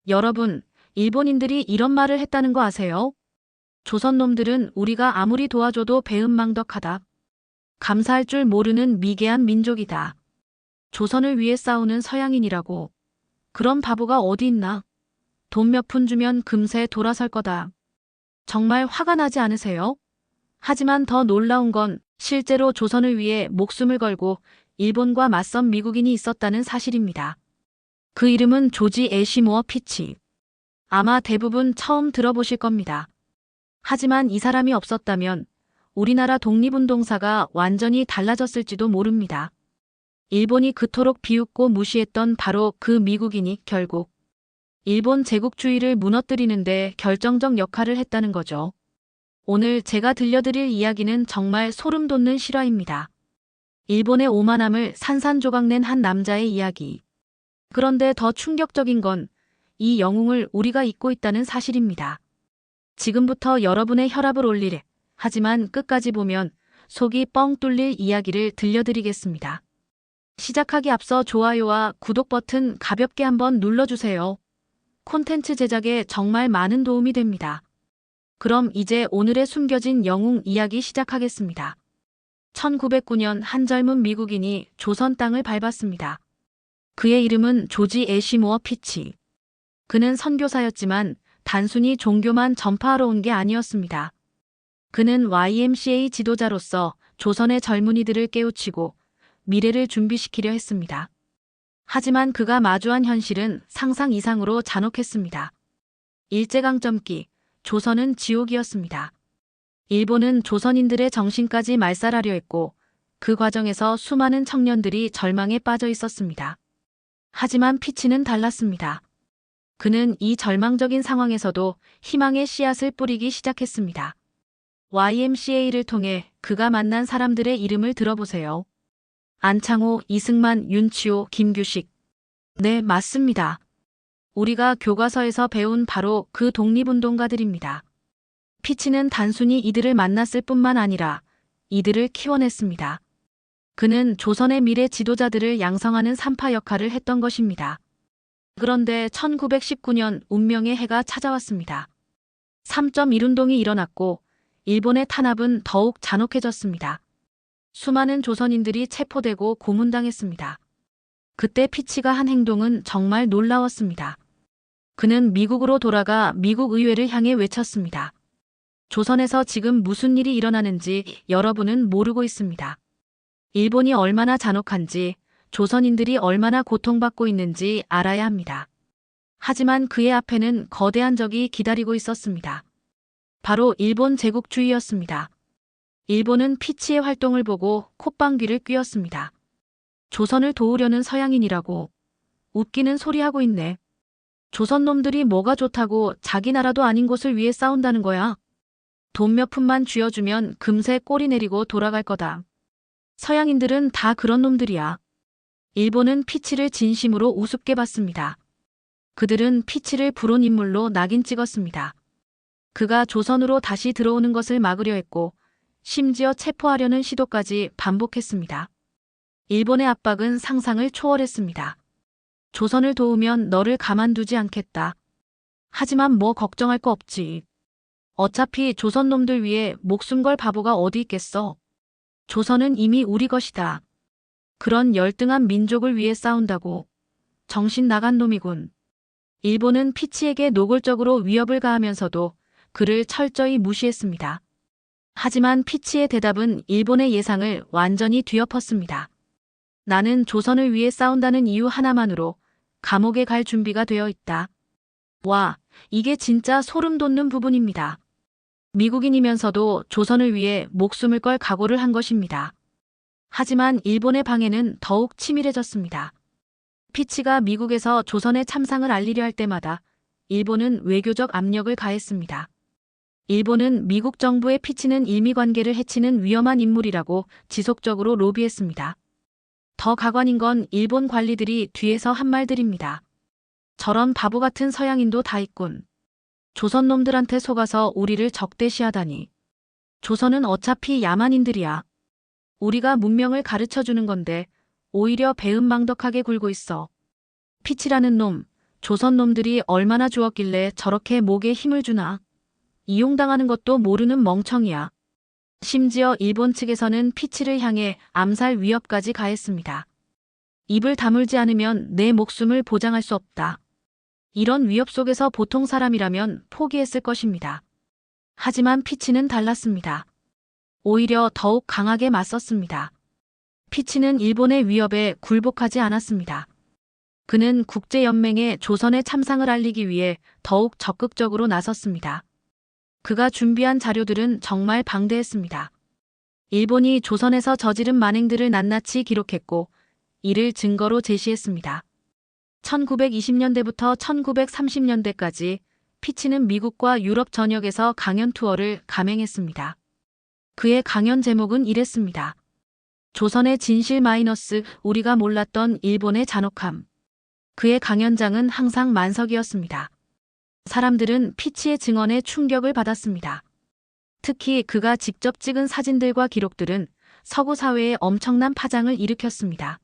여러분, 일본인들이 이런 말을 했다는 거 아세요? 조선 놈들은 우리가 아무리 도와줘도 배은망덕하다. 감사할 줄 모르는 미개한 민족이다. 조선을 위해 싸우는 서양인이라고. 그런 바보가 어디 있나? 돈 몇 푼 주면 금세 돌아설 거다. 정말 화가 나지 않으세요? 하지만 더 놀라운 건 실제로 조선을 위해 목숨을 걸고 일본과 맞선 미국인이 있었다는 사실입니다. 그 이름은 조지 애시모어 피치. 아마 대부분 처음 들어보실 겁니다. 하지만 이 사람이 없었다면 우리나라 독립운동사가 완전히 달라졌을지도 모릅니다. 일본이 그토록 비웃고 무시했던 바로 그 미국인이 결국 일본 제국주의를 무너뜨리는데 결정적 역할을 했다는 거죠. 오늘 제가 들려드릴 이야기는 정말 소름 돋는 실화입니다. 일본의 오만함을 산산조각낸 한 남자의 이야기. 그런데 더 충격적인 건 이 영웅을 우리가 잊고 있다는 사실입니다. 지금부터 여러분의 혈압을 올리래. 하지만 끝까지 보면 속이 뻥 뚫릴 이야기를 들려드리겠습니다. 시작하기 앞서 좋아요와 구독 버튼 가볍게 한번 눌러주세요. 콘텐츠 제작에 정말 많은 도움이 됩니다. 그럼 이제 오늘의 숨겨진 영웅 이야기 시작하겠습니다. 1909년 한 젊은 미국인이 조선 땅을 밟았습니다. 그의 이름은 조지 애시모어 피치. 그는 선교사였지만 단순히 종교만 전파하러 온 게 아니었습니다. 그는 YMCA 지도자로서 조선의 젊은이들을 깨우치고 미래를 준비시키려 했습니다. 하지만 그가 마주한 현실은 상상 이상으로 잔혹했습니다. 일제강점기, 조선은 지옥이었습니다. 일본은 조선인들의 정신까지 말살하려 했고 그 과정에서 수많은 청년들이 절망에 빠져 있었습니다. 하지만 피치는 달랐습니다. 그는 이 절망적인 상황에서도 희망의 씨앗을 뿌리기 시작했습니다. YMCA를 통해 그가 만난 사람들의 이름을 들어보세요. 안창호, 이승만, 윤치호, 김규식. 네, 맞습니다. 우리가 교과서에서 배운 바로 그 독립운동가들입니다. 피치는 단순히 이들을 만났을 뿐만 아니라 이들을 키워냈습니다. 그는 조선의 미래 지도자들을 양성하는 산파 역할을 했던 것입니다. 그런데 1919년 운명의 해가 찾아왔습니다. 3.1운동이 일어났고 일본의 탄압은 더욱 잔혹해졌습니다. 수많은 조선인들이 체포되고 고문당했습니다. 그때 피치가 한 행동은 정말 놀라웠습니다. 그는 미국으로 돌아가 미국 의회를 향해 외쳤습니다. 조선에서 지금 무슨 일이 일어나는지 여러분은 모르고 있습니다. 일본이 얼마나 잔혹한지, 조선인들이 얼마나 고통받고 있는지 알아야 합니다. 하지만 그의 앞에는 거대한 적이 기다리고 있었습니다. 바로 일본 제국주의였습니다. 일본은 피치의 활동을 보고 콧방귀를 뀌었습니다. 조선을 도우려는 서양인이라고 웃기는 소리하고 있네. 조선 놈들이 뭐가 좋다고 자기 나라도 아닌 곳을 위해 싸운다는 거야. 돈 몇 푼만 쥐어주면 금세 꼬리 내리고 돌아갈 거다. 서양인들은 다 그런 놈들이야. 일본은 피치를 진심으로 우습게 봤습니다. 그들은 피치를 불온 인물로 낙인 찍었습니다. 그가 조선으로 다시 들어오는 것을 막으려 했고 심지어 체포하려는 시도까지 반복했습니다. 일본의 압박은 상상을 초월했습니다. 조선을 도우면 너를 가만두지 않겠다. 하지만 뭐 걱정할 거 없지. 어차피 조선 놈들 위해 목숨 걸 바보가 어디 있겠어. 조선은 이미 우리 것이다. 그런 열등한 민족을 위해 싸운다고. 정신 나간 놈이군. 일본은 피치에게 노골적으로 위협을 가하면서도 그를 철저히 무시했습니다. 하지만 피치의 대답은 일본의 예상을 완전히 뒤엎었습니다. 나는 조선을 위해 싸운다는 이유 하나만으로 감옥에 갈 준비가 되어 있다. 와, 이게 진짜 소름 돋는 부분입니다. 미국인이면서도 조선을 위해 목숨을 걸 각오를 한 것입니다. 하지만 일본의 방해는 더욱 치밀해졌습니다. 피치가 미국에서 조선의 참상을 알리려 할 때마다 일본은 외교적 압력을 가했습니다. 일본은 미국 정부의 피치는 일미관계를 해치는 위험한 인물이라고 지속적으로 로비했습니다. 더 가관인 건 일본 관리들이 뒤에서 한 말들입니다. 저런 바보 같은 서양인도 다 있군. 조선 놈들한테 속아서 우리를 적대시하다니. 조선은 어차피 야만인들이야. 우리가 문명을 가르쳐주는 건데 오히려 배은망덕하게 굴고 있어. 피치라는 놈, 조선 놈들이 얼마나 주었길래 저렇게 목에 힘을 주나. 이용당하는 것도 모르는 멍청이야. 심지어 일본 측에서는 피치를 향해 암살 위협까지 가했습니다. 입을 다물지 않으면 내 목숨을 보장할 수 없다. 이런 위협 속에서 보통 사람이라면 포기했을 것입니다. 하지만 피치는 달랐습니다. 오히려 더욱 강하게 맞섰습니다. 피치는 일본의 위협에 굴복하지 않았습니다. 그는 국제연맹에 조선의 참상을 알리기 위해 더욱 적극적으로 나섰습니다. 그가 준비한 자료들은 정말 방대했습니다. 일본이 조선에서 저지른 만행들을 낱낱이 기록했고 이를 증거로 제시했습니다. 1920년대부터 1930년대까지 피치는 미국과 유럽 전역에서 강연 투어를 감행했습니다. 그의 강연 제목은 이랬습니다. 조선의 진실 마이너스 우리가 몰랐던 일본의 잔혹함. 그의 강연장은 항상 만석이었습니다. 사람들은 피치의 증언에 충격을 받았습니다. 특히 그가 직접 찍은 사진들과 기록들은 서구 사회에 엄청난 파장을 일으켰습니다.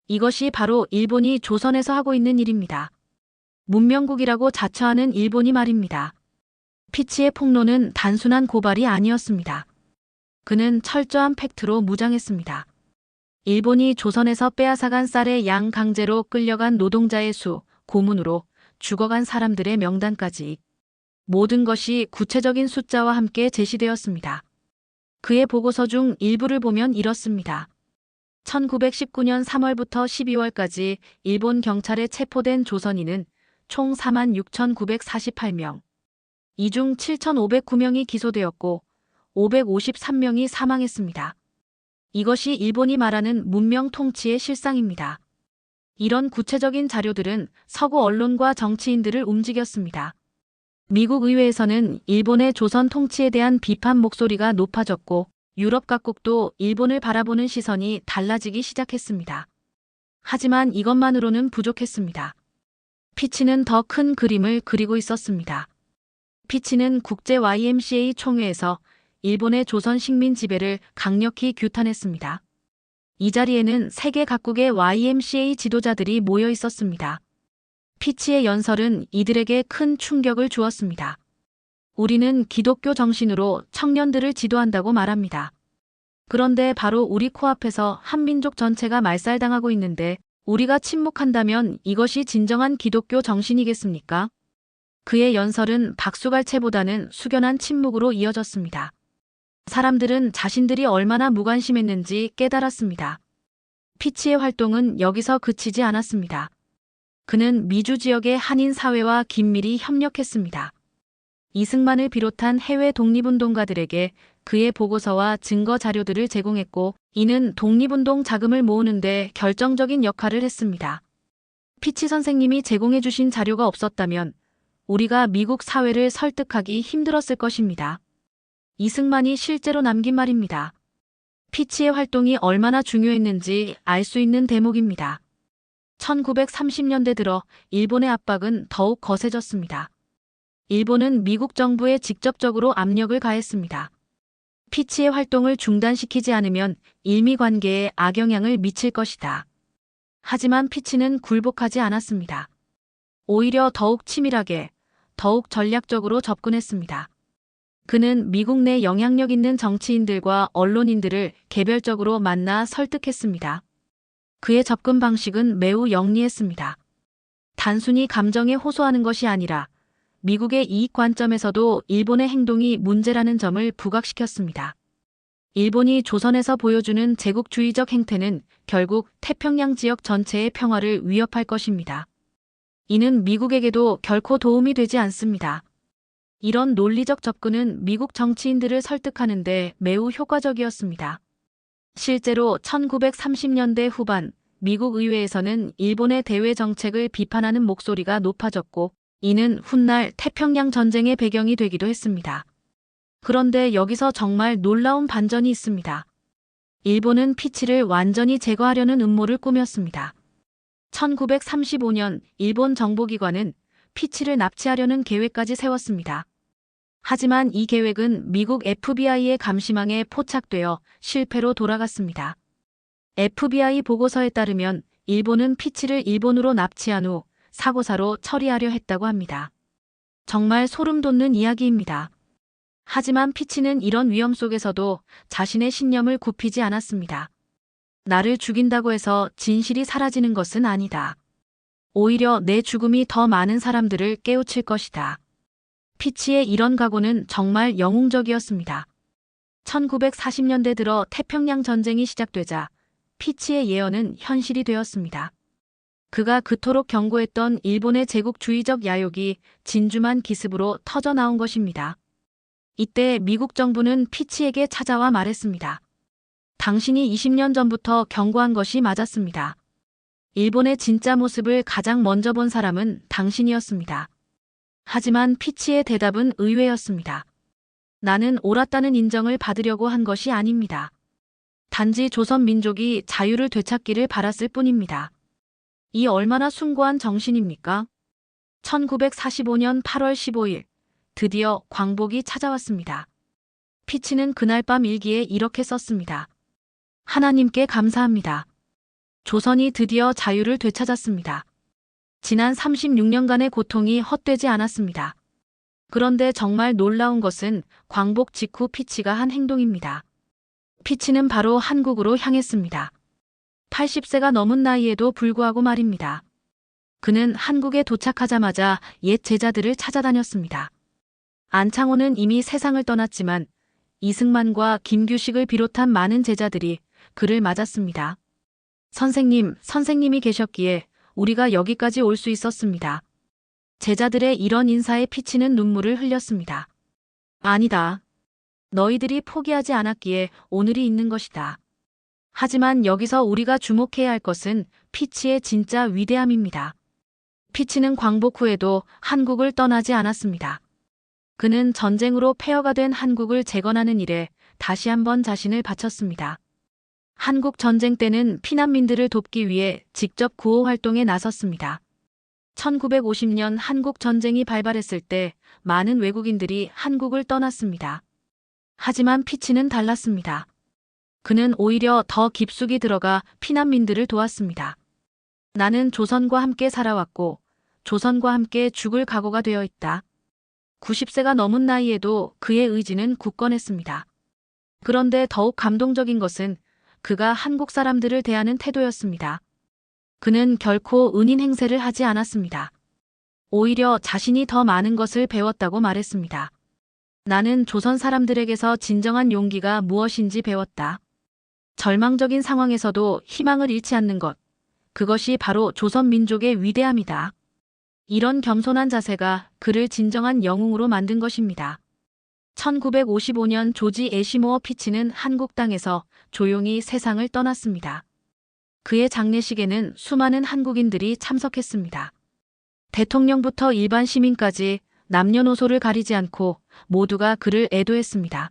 이것이 바로 일본이 조선에서 하고 있는 일입니다. 문명국이라고 자처하는 일본이 말입니다. 피치의 폭로는 단순한 고발이 아니었습니다. 그는 철저한 팩트로 무장했습니다. 일본이 조선에서 빼앗아간 쌀의 양, 강제로 끌려간 노동자의 수, 고문으로 죽어간 사람들의 명단까지 모든 것이 구체적인 숫자와 함께 제시되었습니다. 그의 보고서 중 일부를 보면 이렇습니다. 1919년 3월부터 12월까지 일본 경찰에 체포된 조선인은 총 46,948명. 이 중 7,509명이 기소되었고 553명이 사망했습니다. 이것이 일본이 말하는 문명 통치의 실상입니다. 이런 구체적인 자료들은 서구 언론과 정치인들을 움직였습니다. 미국 의회에서는 일본의 조선 통치에 대한 비판 목소리가 높아졌고 유럽 각국도 일본을 바라보는 시선이 달라지기 시작했습니다. 하지만 이것만으로는 부족했습니다. 피치는 더 큰 그림을 그리고 있었습니다. 피치는 국제 YMCA 총회에서 일본의 조선 식민 지배를 강력히 규탄했습니다. 이 자리에는 세계 각국의 YMCA 지도자들이 모여 있었습니다. 피치의 연설은 이들에게 큰 충격을 주었습니다. 우리는 기독교 정신으로 청년들을 지도한다고 말합니다. 그런데 바로 우리 코앞에서 한민족 전체가 말살당하고 있는데 우리가 침묵한다면 이것이 진정한 기독교 정신이겠습니까? 그의 연설은 박수갈채보다는 숙연한 침묵으로 이어졌습니다. 사람들은 자신들이 얼마나 무관심했는지 깨달았습니다. 피치의 활동은 여기서 그치지 않았습니다. 그는 미주 지역의 한인 사회와 긴밀히 협력했습니다. 이승만을 비롯한 해외 독립운동가들에게 그의 보고서와 증거 자료들을 제공했고 이는 독립운동 자금을 모으는 데 결정적인 역할을 했습니다. 피치 선생님이 제공해 주신 자료가 없었다면 우리가 미국 사회를 설득하기 힘들었을 것입니다. 이승만이 실제로 남긴 말입니다. 피치의 활동이 얼마나 중요했는지 알 수 있는 대목입니다. 1930년대 들어 일본의 압박은 더욱 거세졌습니다. 일본은 미국 정부에 직접적으로 압력을 가했습니다. 피치의 활동을 중단시키지 않으면 일미 관계에 악영향을 미칠 것이다. 하지만 피치는 굴복하지 않았습니다. 오히려 더욱 치밀하게, 더욱 전략적으로 접근했습니다. 그는 미국 내 영향력 있는 정치인들과 언론인들을 개별적으로 만나 설득했습니다. 그의 접근 방식은 매우 영리했습니다. 단순히 감정에 호소하는 것이 아니라 미국의 이익 관점에서도 일본의 행동이 문제라는 점을 부각시켰습니다. 일본이 조선에서 보여주는 제국주의적 행태는 결국 태평양 지역 전체의 평화를 위협할 것입니다. 이는 미국에게도 결코 도움이 되지 않습니다. 이런 논리적 접근은 미국 정치인들을 설득하는 데 매우 효과적이었습니다. 실제로 1930년대 후반 미국 의회에서는 일본의 대외 정책을 비판하는 목소리가 높아졌고 이는 훗날 태평양 전쟁의 배경이 되기도 했습니다. 그런데 여기서 정말 놀라운 반전이 있습니다. 일본은 피치를 완전히 제거하려는 음모를 꾸몄습니다. 1935년 일본 정보기관은 피치를 납치하려는 계획까지 세웠습니다. 하지만 이 계획은 미국 FBI의 감시망에 포착되어 실패로 돌아갔습니다. FBI 보고서에 따르면 일본은 피치를 일본으로 납치한 후 사고사로 처리하려 했다고 합니다. 정말 소름 돋는 이야기입니다. 하지만 피치는 이런 위험 속에서도 자신의 신념을 굽히지 않았습니다. 나를 죽인다고 해서 진실이 사라지는 것은 아니다. 오히려 내 죽음이 더 많은 사람들을 깨우칠 것이다. 피치의 이런 각오는 정말 영웅적이었습니다. 1940년대 들어 태평양 전쟁이 시작되자 피치의 예언은 현실이 되었습니다. 그가 그토록 경고했던 일본의 제국주의적 야욕이 진주만 기습으로 터져 나온 것입니다. 이때 미국 정부는 피치에게 찾아와 말했습니다. 당신이 20년 전부터 경고한 것이 맞았습니다. 일본의 진짜 모습을 가장 먼저 본 사람은 당신이었습니다. 하지만 피치의 대답은 의외였습니다. 나는 옳았다는 인정을 받으려고 한 것이 아닙니다. 단지 조선 민족이 자유를 되찾기를 바랐을 뿐입니다. 이 얼마나 숭고한 정신입니까? 1945년 8월 15일, 드디어 광복이 찾아왔습니다. 피치는 그날 밤 일기에 이렇게 썼습니다. 하나님께 감사합니다. 조선이 드디어 자유를 되찾았습니다. 지난 36년간의 고통이 헛되지 않았습니다. 그런데 정말 놀라운 것은 광복 직후 피치가 한 행동입니다. 피치는 바로 한국으로 향했습니다. 80세가 넘은 나이에도 불구하고 말입니다. 그는 한국에 도착하자마자 옛 제자들을 찾아다녔습니다. 안창호는 이미 세상을 떠났지만 이승만과 김규식을 비롯한 많은 제자들이 그를 맞았습니다. 선생님이 계셨기에 우리가 여기까지 올 수 있었습니다. 제자들의 이런 인사에 피치는 눈물을 흘렸습니다. 아니다. 너희들이 포기하지 않았기에 오늘이 있는 것이다. 하지만 여기서 우리가 주목해야 할 것은 피치의 진짜 위대함입니다. 피치는 광복 후에도 한국을 떠나지 않았습니다. 그는 전쟁으로 폐허가 된 한국을 재건하는 일에 다시 한번 자신을 바쳤습니다. 한국 전쟁 때는 피난민들을 돕기 위해 직접 구호 활동에 나섰습니다. 1950년 한국 전쟁이 발발했을 때 많은 외국인들이 한국을 떠났습니다. 하지만 피치는 달랐습니다. 그는 오히려 더 깊숙이 들어가 피난민들을 도왔습니다. 나는 조선과 함께 살아왔고 조선과 함께 죽을 각오가 되어 있다. 90세가 넘은 나이에도 그의 의지는 굳건했습니다. 그런데 더욱 감동적인 것은 그가 한국 사람들을 대하는 태도였습니다. 그는 결코 은인 행세를 하지 않았습니다. 오히려 자신이 더 많은 것을 배웠다고 말했습니다. 나는 조선 사람들에게서 진정한 용기가 무엇인지 배웠다. 절망적인 상황에서도 희망을 잃지 않는 것. 그것이 바로 조선 민족의 위대함이다. 이런 겸손한 자세가 그를 진정한 영웅으로 만든 것입니다. 1955년 조지 애시모어 피치는 한국 땅에서 조용히 세상을 떠났습니다. 그의 장례식에는 수많은 한국인들이 참석했습니다. 대통령부터 일반 시민까지 남녀노소를 가리지 않고 모두가 그를 애도했습니다.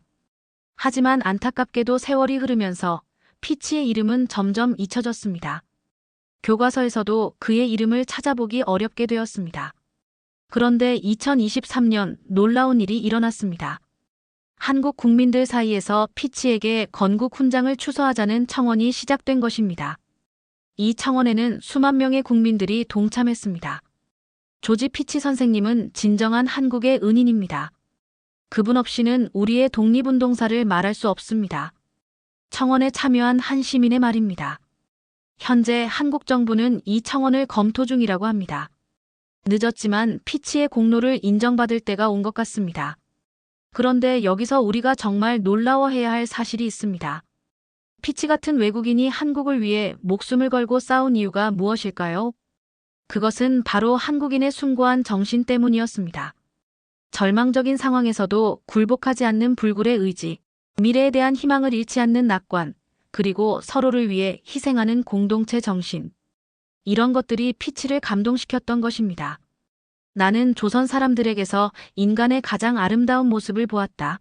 하지만 안타깝게도 세월이 흐르면서 피치의 이름은 점점 잊혀졌습니다. 교과서에서도 그의 이름을 찾아보기 어렵게 되었습니다. 그런데 2023년 놀라운 일이 일어났습니다. 한국 국민들 사이에서 피치에게 건국 훈장을 추서하자는 청원이 시작된 것입니다. 이 청원에는 수만 명의 국민들이 동참했습니다. 조지 피치 선생님은 진정한 한국의 은인입니다. 그분 없이는 우리의 독립운동사를 말할 수 없습니다. 청원에 참여한 한 시민의 말입니다. 현재 한국 정부는 이 청원을 검토 중이라고 합니다. 늦었지만 피치의 공로를 인정받을 때가 온 것 같습니다. 그런데 여기서 우리가 정말 놀라워해야 할 사실이 있습니다. 피치 같은 외국인이 한국을 위해 목숨을 걸고 싸운 이유가 무엇일까요? 그것은 바로 한국인의 숭고한 정신 때문이었습니다. 절망적인 상황에서도 굴복하지 않는 불굴의 의지, 미래에 대한 희망을 잃지 않는 낙관, 그리고 서로를 위해 희생하는 공동체 정신. 이런 것들이 피치를 감동시켰던 것입니다. 나는 조선 사람들에게서 인간의 가장 아름다운 모습을 보았다.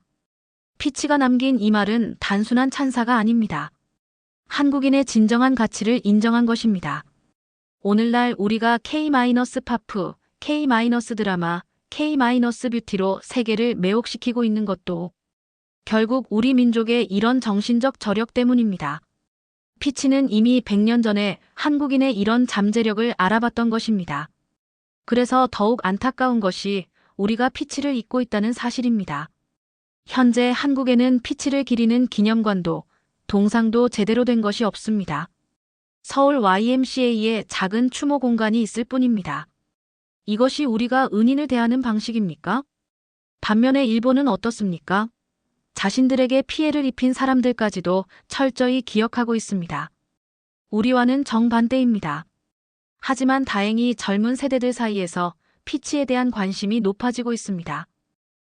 피치가 남긴 이 말은 단순한 찬사가 아닙니다. 한국인의 진정한 가치를 인정한 것입니다. 오늘날 우리가 K-팝프, K-드라마, K-뷰티로 세계를 매혹시키고 있는 것도 결국 우리 민족의 이런 정신적 저력 때문입니다. 피치는 이미 100년 전에 한국인의 이런 잠재력을 알아봤던 것입니다. 그래서 더욱 안타까운 것이 우리가 피치를 잇고 있다는 사실입니다. 현재 한국에는 피치를 기리는 기념관도 동상도 제대로 된 것이 없습니다. 서울 YMCA에 작은 추모 공간이 있을 뿐입니다. 이것이 우리가 은인을 대하는 방식입니까? 반면에 일본은 어떻습니까? 자신들에게 피해를 입힌 사람들까지도 철저히 기억하고 있습니다. 우리와는 정반대입니다. 하지만 다행히 젊은 세대들 사이에서 피치에 대한 관심이 높아지고 있습니다.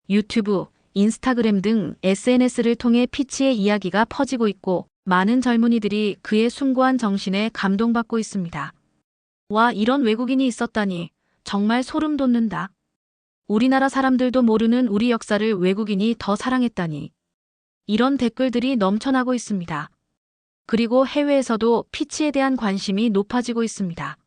유튜브, 인스타그램 등 SNS를 통해 피치의 이야기가 퍼지고 있고 많은 젊은이들이 그의 숭고한 정신에 감동받고 있습니다. 와, 이런 외국인이 있었다니 정말 소름 돋는다. 우리나라 사람들도 모르는 우리 역사를 외국인이 더 사랑했다니. 이런 댓글들이 넘쳐나고 있습니다. 그리고 해외에서도 피치에 대한 관심이 높아지고 있습니다.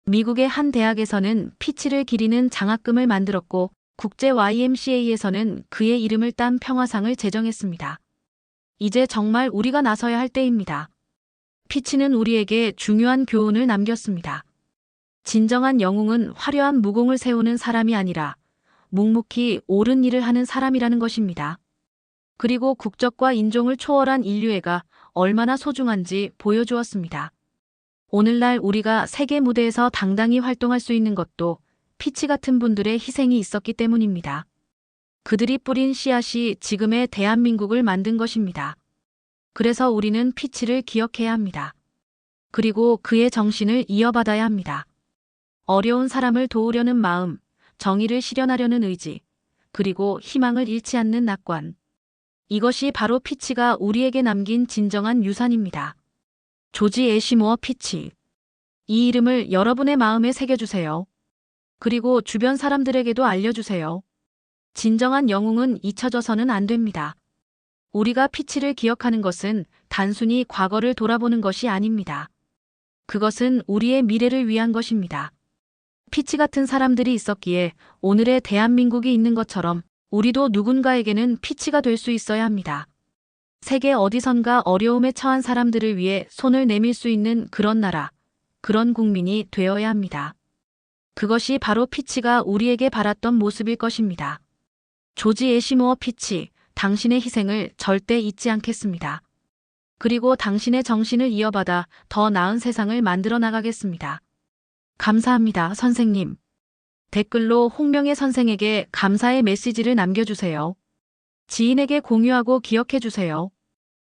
미국의 한 대학에서는 피치를 기리는 장학금을 만들었고 국제 YMCA에서는 그의 이름을 딴 평화상을 제정했습니다. 이제 정말 우리가 나서야 할 때입니다. 피치는 우리에게 중요한 교훈을 남겼습니다. 진정한 영웅은 화려한 무공을 세우는 사람이 아니라 묵묵히 옳은 일을 하는 사람이라는 것입니다. 그리고 국적과 인종을 초월한 인류애가 얼마나 소중한지 보여주었습니다. 오늘날 우리가 세계 무대에서 당당히 활동할 수 있는 것도 피치 같은 분들의 희생이 있었기 때문입니다. 그들이 뿌린 씨앗이 지금의 대한민국을 만든 것입니다. 그래서 우리는 피치를 기억해야 합니다. 그리고 그의 정신을 이어받아야 합니다. 어려운 사람을 도우려는 마음, 정의를 실현하려는 의지, 그리고 희망을 잃지 않는 낙관. 이것이 바로 피치가 우리에게 남긴 진정한 유산입니다. 조지 애시모어 피치. 이 이름을 여러분의 마음에 새겨주세요. 그리고 주변 사람들에게도 알려주세요. 진정한 영웅은 잊혀져서는 안 됩니다. 우리가 피치를 기억하는 것은 단순히 과거를 돌아보는 것이 아닙니다. 그것은 우리의 미래를 위한 것입니다. 피치 같은 사람들이 있었기에 오늘의 대한민국이 있는 것처럼 우리도 누군가에게는 피치가 될 수 있어야 합니다. 세계 어디선가 어려움에 처한 사람들을 위해 손을 내밀 수 있는 그런 나라, 그런 국민이 되어야 합니다. 그것이 바로 피치가 우리에게 바랐던 모습일 것입니다. 조지 애시모어 피치, 당신의 희생을 절대 잊지 않겠습니다. 그리고 당신의 정신을 이어받아 더 나은 세상을 만들어 나가겠습니다. 감사합니다, 선생님. 댓글로 홍명애 선생에게 감사의 메시지를 남겨주세요. 지인에게 공유하고 기억해주세요.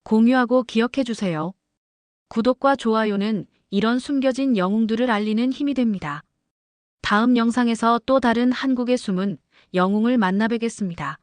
공유하고 기억해주세요. 구독과 좋아요는 이런 숨겨진 영웅들을 알리는 힘이 됩니다. 다음 영상에서 또 다른 한국의 숨은 영웅을 만나 뵙겠습니다.